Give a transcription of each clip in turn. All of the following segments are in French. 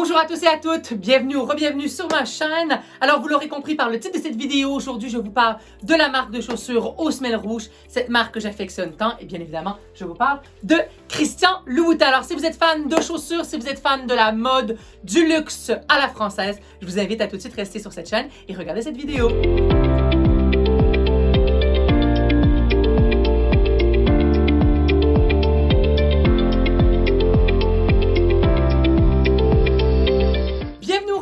Bonjour à tous et à toutes, bienvenue ou re-bienvenue sur ma chaîne. Alors vous l'aurez compris par le titre de cette vidéo, aujourd'hui je vous parle de la marque de chaussures aux semelles rouges, cette marque que j'affectionne tant et bien évidemment je vous parle de Christian Louboutin. Alors si vous êtes fan de chaussures, si vous êtes fan de la mode, du luxe à la française, je vous invite à tout de suite rester sur cette chaîne et regarder cette vidéo.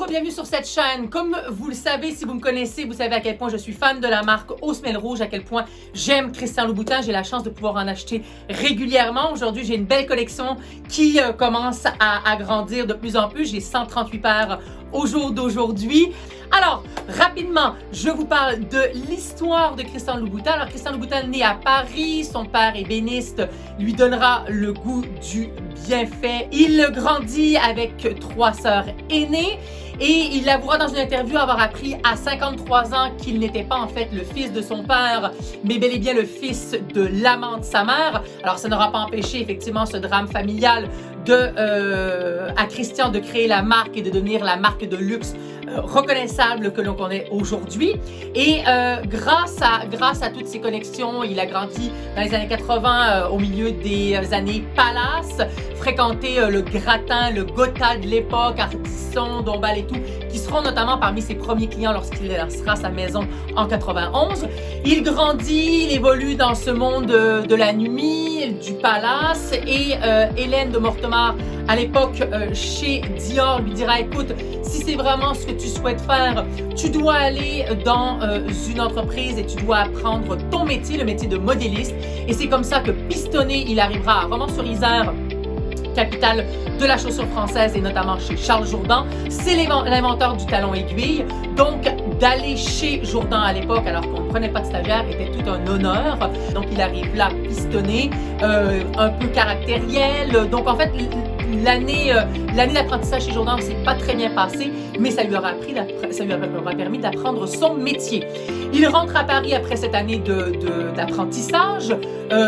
Bienvenue sur cette chaîne. Comme vous le savez, si vous me connaissez, vous savez à quel point je suis fan de la marque aux semelles rouges, à quel point j'aime Christian Louboutin. J'ai la chance de pouvoir en acheter régulièrement. Aujourd'hui, j'ai une belle collection qui commence à grandir de plus en plus. J'ai 138 paires au jour d'aujourd'hui. Alors, rapidement, je vous parle de l'histoire de Christian Louboutin. Alors, Christian Louboutin né à Paris, son père ébéniste, lui donnera le goût du bienfait. Il grandit avec 3 sœurs aînées et il avouera dans une interview avoir appris à 53 ans qu'il n'était pas en fait le fils de son père, mais bel et bien le fils de l'amant de sa mère. Alors, ça n'aura pas empêché effectivement ce drame familial à Christian de créer la marque et de devenir la marque de luxe reconnaissable que l'on connaît aujourd'hui. Et grâce à toutes ces connexions, il a grandi dans les années 80 au milieu des années Palace, fréquenté le gratin, le Gotha de l'époque, Ardisson, Dombasle et tout, qui seront notamment parmi ses premiers clients lorsqu'il lancera sa maison en 91. Il grandit, il évolue dans ce monde de la nuit, du Palace, et Hélène de Mortemart, à l'époque chez Dior, lui dira: écoute, si c'est vraiment ce que tu souhaites faire, tu dois aller dans une entreprise et tu dois apprendre ton métier, le métier de modéliste. Et c'est comme ça que pistonné, il arrivera à Romans-sur-Isère, capitale de la chaussure française et notamment chez Charles Jourdan. C'est l'inventeur du talon aiguille. Donc, d'aller chez Jourdan à l'époque, alors qu'on ne prenait pas de stagiaire, était tout un honneur. Donc, il arrive là pistonné, un peu caractériel. Donc, en fait, l'année d'apprentissage chez Jourdan ne s'est pas très bien passée, mais ça lui aura permis d'apprendre son métier. Il rentre à Paris après cette année d'apprentissage,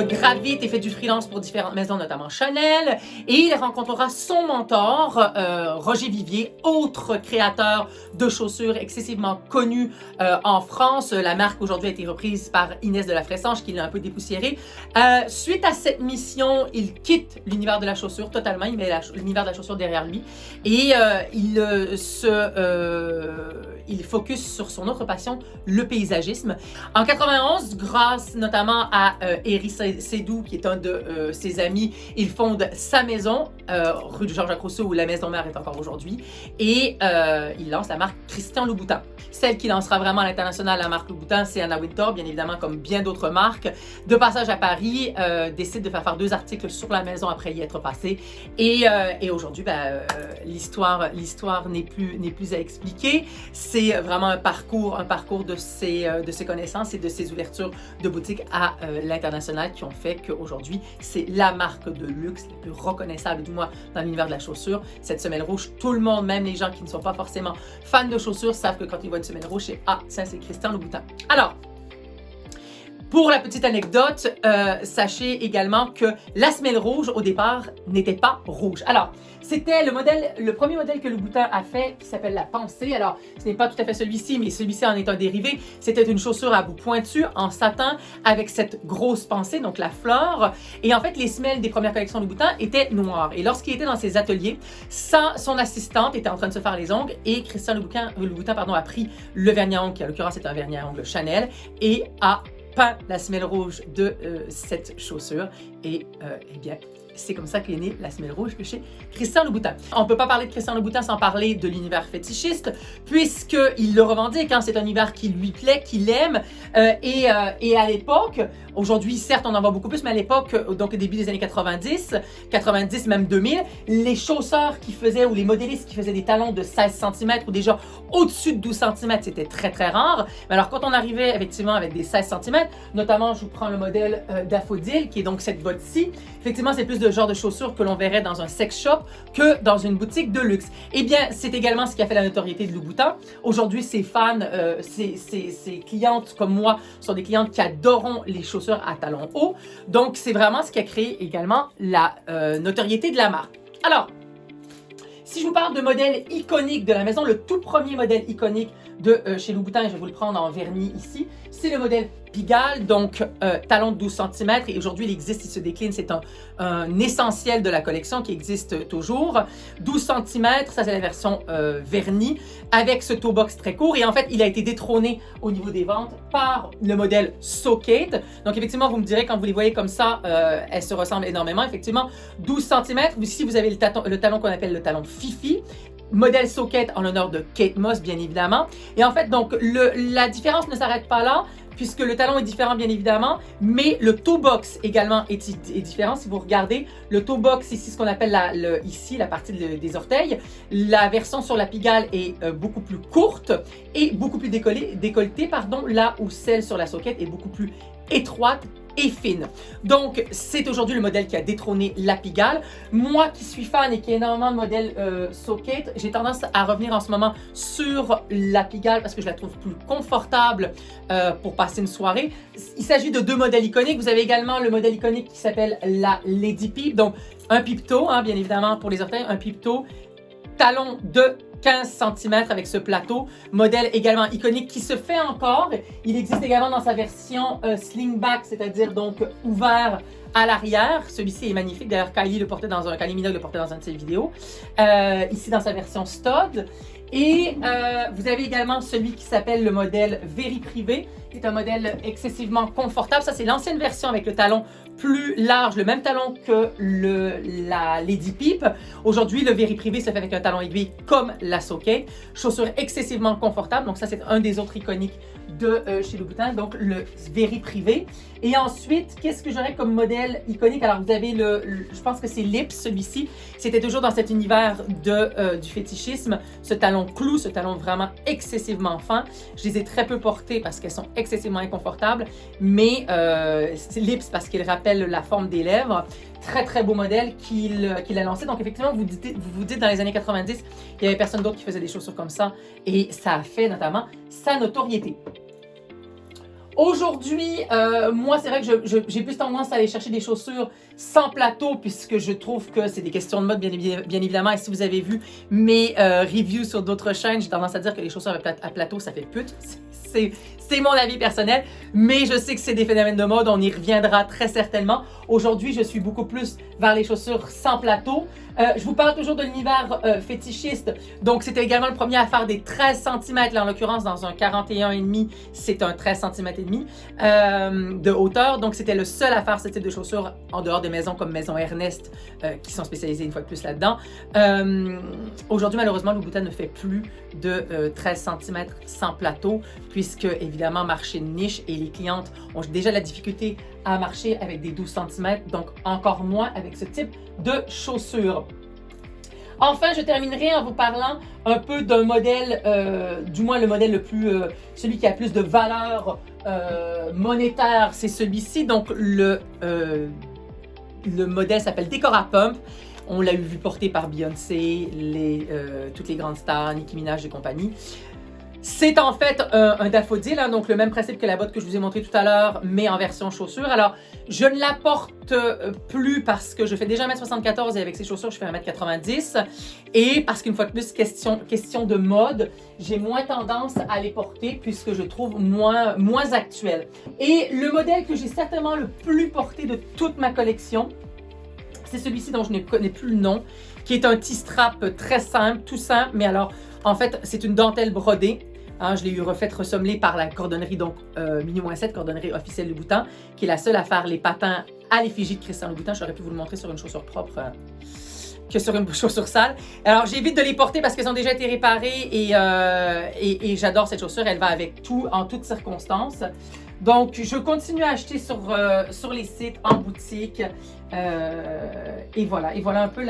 gravite et fait du freelance pour différentes maisons, notamment Chanel, et il rencontrera son mentor, Roger Vivier, autre créateur de chaussures excessivement connu en France. La marque aujourd'hui a été reprise par Inès de la Fressange, qui l'a un peu dépoussiérée. Suite à cette mission, il quitte l'univers de la chaussure totalement, il met l'univers de la chaussure derrière lui et il focus sur son autre passion, le paysagisme. En 91, grâce notamment à Éric Sédou, qui est un de ses amis, il fonde sa maison, rue de Jean-Jacques Rousseau, où la maison mère est encore aujourd'hui, et il lance la marque Christian Louboutin. Celle qui lancera vraiment à l'international la marque Louboutin, c'est Anna Wintour, bien évidemment, comme bien d'autres marques. De passage à Paris, décide de faire 2 articles sur la maison après y être passé, et aujourd'hui, l'histoire n'est plus à expliquer. C'est vraiment un parcours de ses connaissances et de ses ouvertures de boutique à l'international qui ont fait qu'aujourd'hui, c'est la marque de luxe la plus reconnaissable, du moins dans l'univers de la chaussure. Cette semelle rouge, tout le monde, même les gens qui ne sont pas forcément fans de chaussures, savent que quand ils voient une semelle rouge, c'est « Ah, ça c'est Christian Louboutin ». Alors, pour la petite anecdote, sachez également que la semelle rouge, au départ, n'était pas rouge. Alors, c'était le premier modèle que Louboutin a fait, qui s'appelle la Pensée. Alors, ce n'est pas tout à fait celui-ci, mais celui-ci en est un dérivé. C'était une chaussure à bout pointu, en satin, avec cette grosse pensée, donc la fleur. Et en fait, les semelles des premières collections Louboutin étaient noires. Et lorsqu'il était dans ses ateliers, son assistante était en train de se faire les ongles et Christian Louboutin a pris le vernis à ongles, qui en l'occurrence est un vernis à ongles Chanel, et a peint la semelle rouge de cette chaussure. Et eh bien, c'est comme ça qu'est née la semelle rouge chez Christian Louboutin. On ne peut pas parler de Christian Louboutin sans parler de l'univers fétichiste, puisqu'il le revendique, hein, c'est un univers qui lui plaît, qu'il aime. Et à l'époque, aujourd'hui, certes, on en voit beaucoup plus, mais à l'époque, donc au début des années 90, même 2000, les chausseurs qui faisaient, ou les modélistes qui faisaient des talons de 16 cm ou déjà au-dessus de 12 cm, c'était très, très rare. Mais alors, quand on arrivait effectivement avec des 16 cm, notamment, je vous prends le modèle d'Aphodile, qui est donc cette botte-ci, effectivement, c'est plus de genre de chaussures que l'on verrait dans un sex shop que dans une boutique de luxe. Eh bien, c'est également ce qui a fait la notoriété de Louboutin. Aujourd'hui, ses fans, ses clientes comme moi sont des clientes qui adoreront les chaussures à talons hauts. Donc, c'est vraiment ce qui a créé également la notoriété de la marque. Alors, Si je vous parle de modèle iconique de la maison, le tout premier modèle iconique de chez Louboutin, je vais vous le prendre en vernis ici, c'est le modèle Pigalle, donc talon de 12 cm, et aujourd'hui il existe, il se décline, c'est un essentiel de la collection qui existe toujours. 12 cm, ça c'est la version vernis, avec ce toe box très court, et en fait il a été détrôné au niveau des ventes par le modèle Socate. Donc effectivement vous me direz, quand vous les voyez comme ça, elles se ressemblent énormément. Effectivement 12 cm, ici vous avez le talon qu'on appelle le talon Fifi, modèle Socate en l'honneur de Kate Moss, bien évidemment. Et en fait, donc, la différence ne s'arrête pas là, puisque le talon est différent, bien évidemment, mais le toe box également est différent. Si vous regardez, le toe box, ici, ce qu'on appelle ici, la partie des orteils, la version sur la Pigalle est beaucoup plus courte et beaucoup plus décolletée, là où celle sur la Socate est beaucoup plus étroite et fine. Donc, c'est aujourd'hui le modèle qui a détrôné la Pigalle. Moi qui suis fan et qui ai énormément de modèles Socate, j'ai tendance à revenir en ce moment sur la Pigalle parce que je la trouve plus confortable pour passer une soirée. Il s'agit de deux modèles iconiques. Vous avez également le modèle iconique qui s'appelle la Lady Peep. Donc, un peep-toe, hein, bien évidemment, pour les orteils, un peep-toe, talon de 15 cm avec ce plateau, modèle également iconique qui se fait encore. Il existe également dans sa version slingback, c'est-à-dire donc ouvert à l'arrière. Celui-ci est magnifique. D'ailleurs, Kylie Minogue le portait dans une de ses vidéos. Ici, dans sa version stud. Et vous avez également celui qui s'appelle le modèle Very Privé, qui est un modèle excessivement confortable. Ça, c'est l'ancienne version avec le talon plus large, le même talon que la Lady Peep. Aujourd'hui, le Very Privé se fait avec un talon aiguille comme la Socate. Chaussure excessivement confortable. Donc ça, c'est un des autres iconiques de chez Louboutin, donc le Very Privé. Et ensuite, qu'est-ce que j'aurais comme modèle iconique? Alors, vous avez je pense que c'est Lips, celui-ci. C'était toujours dans cet univers du fétichisme. Ce talon clou, ce talon vraiment excessivement fin. Je les ai très peu portés parce qu'elles sont excessivement inconfortables, mais c'est Lips parce qu'il rappelle la forme des lèvres. Très, très beau modèle qu'il a lancé. Donc, effectivement, vous vous dites dans les années 90, il n'y avait personne d'autre qui faisait des chaussures comme ça et ça a fait notamment sa notoriété. Aujourd'hui, moi, c'est vrai que j'ai plus tendance à aller chercher des chaussures sans plateau puisque je trouve que c'est des questions de mode, bien évidemment. Et si vous avez vu mes reviews sur d'autres chaînes, j'ai tendance à dire que les chaussures à plateau, ça fait pute. C'est mon avis personnel, mais je sais que c'est des phénomènes de mode, on y reviendra très certainement. Aujourd'hui, je suis beaucoup plus vers les chaussures sans plateau. Je vous parle toujours de l'univers fétichiste, donc c'était également le premier à faire des 13 cm, là en l'occurrence dans un 41,5, c'est un 13 cm et demi de hauteur, donc c'était le seul à faire ce type de chaussures en dehors des maisons comme Maison Ernest qui sont spécialisées une fois de plus là-dedans. Aujourd'hui, malheureusement, Louboutin ne fait plus de 13 cm sans plateau, puisque évidemment, marché de niche et les clientes ont déjà la difficulté à marcher avec des 12 cm, donc encore moins avec ce type de chaussures. Enfin, je terminerai en vous parlant un peu d'un modèle, du moins le modèle le plus, celui qui a plus de valeur monétaire, c'est celui-ci. Donc le modèle s'appelle Decora Pump. On l'a vu porter par Beyoncé, toutes les grandes stars, Nicki Minaj et compagnie. C'est en fait un daffodil, hein, donc le même principe que la botte que je vous ai montré tout à l'heure, mais en version chaussure. Alors, je ne la porte plus parce que je fais déjà 1m74 et avec ces chaussures, je fais 1m90. Et parce qu'une fois de plus, question de mode, j'ai moins tendance à les porter puisque je trouve moins actuelles. Et le modèle que j'ai certainement le plus porté de toute ma collection, c'est celui-ci dont je ne connais plus le nom, qui est un T-strap très simple, tout simple, mais alors, en fait, c'est une dentelle brodée. Hein, je l'ai eu refaite ressommelée par la cordonnerie, donc Minuit-7, cordonnerie officielle Louboutin, qui est la seule à faire les patins à l'effigie de Christian Louboutin. J'aurais pu vous le montrer sur une chaussure propre que sur une chaussure sale. Alors, j'évite de les porter parce qu'elles ont déjà été réparées et j'adore cette chaussure. Elle va avec tout, en toutes circonstances. Donc, je continue à acheter sur les sites, en boutique. Et voilà un peu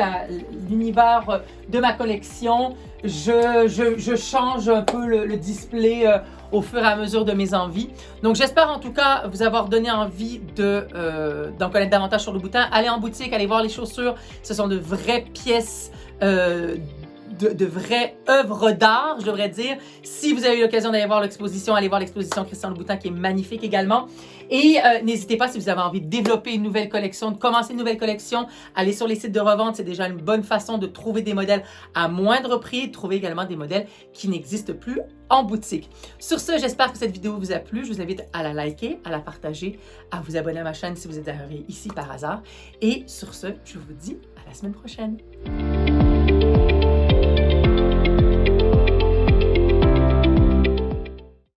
l'univers de ma collection. Je change un peu le display au fur et à mesure de mes envies. Donc, j'espère en tout cas vous avoir donné envie d'en connaître davantage sur Louboutin. Allez en boutique, allez voir les chaussures. Ce sont de vraies pièces de vraies œuvres d'art, je devrais dire. Si vous avez eu l'occasion d'aller voir l'exposition, allez voir l'exposition Christian Louboutin qui est magnifique également. Et n'hésitez pas si vous avez envie de développer une nouvelle collection, de commencer une nouvelle collection, allez sur les sites de revente, c'est déjà une bonne façon de trouver des modèles à moindre prix, de trouver également des modèles qui n'existent plus en boutique. Sur ce, j'espère que cette vidéo vous a plu. Je vous invite à la liker, à la partager, à vous abonner à ma chaîne si vous êtes arrivé ici par hasard. Et sur ce, je vous dis à la semaine prochaine.